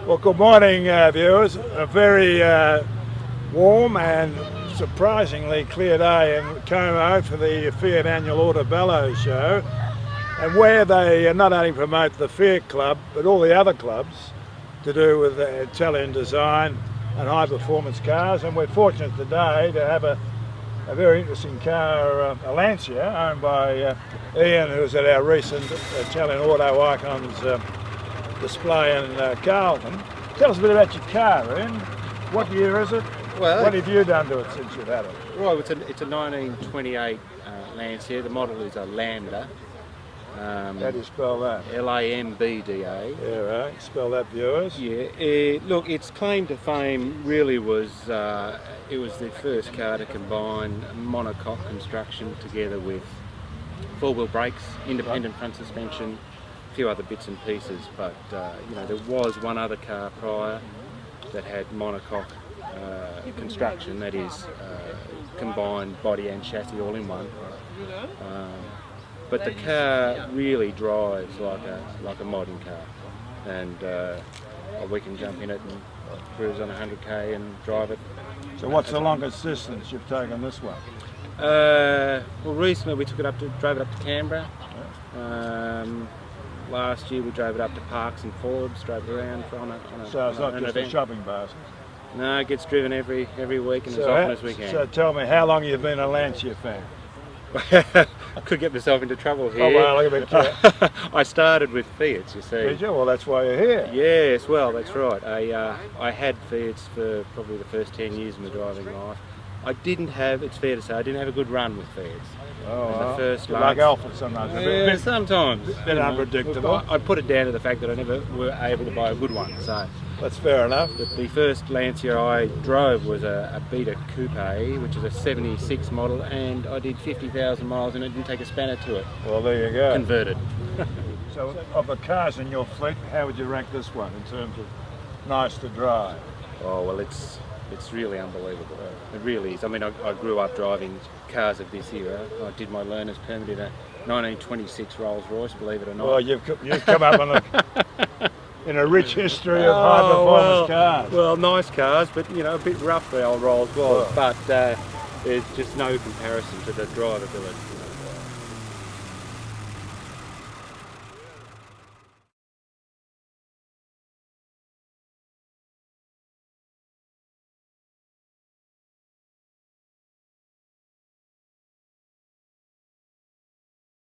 Well, good morning, viewers. A very warm and surprisingly clear day in Como for the Fiat annual Autobella show, and where they not only promote the Fiat club but all the other clubs to do with Italian design and high performance cars. And we're fortunate today to have a very interesting car, a Lancia, owned by Ian, who was at our recent Italian Auto Icons display in Carlton. Tell us a bit about your car, Ian. What year is it? Well, what have you done to it since you've had it? Well, it's a 1928 Lancia. The model is a Lambda. How do you spell that? Lambda. Yeah, right. Spell that, viewers. Yeah. Look, its claim to fame really was it was the first car to combine monocoque construction together with four-wheel brakes, independent front suspension, a few other bits and pieces. But you know, there was one other car prior that had monocoque construction, that is combined body and chassis all in one. But the car really drives like a modern car, and we can jump in it and cruise on 100k and drive it. So what's the longest distance you've taken this one? Well, recently we drove it up to Canberra. Last year we drove it up to Parks and Forbes, drove it around on a So it's not just event. a shopping basket? No, it gets driven every week and So as often as we can. So tell me, how long you've been a Lancia fan? I could get myself into trouble here. Oh well, look at it. I started with Fiats, you see. Did you? Well, that's why you're here. Yes, well, that's right. I had Fiats for probably the first 10 years of my driving life. I didn't have, it's fair to say, I didn't have a good run with Fiats. Oh, well, the first like Alpha sometimes. Yeah, sometimes. A bit unpredictable. I put it down to the fact that I never were able to buy a good one. So that's fair enough. the first Lancia I drove was a Beta Coupe, which is a 76 model, and I did 50,000 miles and it didn't take a spanner to it. Well, there you go. Converted. So, of the cars in your fleet, how would you rank this one in terms of nice to drive? Oh, well, it's really unbelievable. It really is. I mean, I grew up driving cars of this era. I did my learner's permit in a 1926 Rolls Royce, believe it or not. Well, you've come up on in a rich history of high performance cars. Well, nice cars, but you know, a bit rough the old Rolls was. But there's just no comparison to the drivability.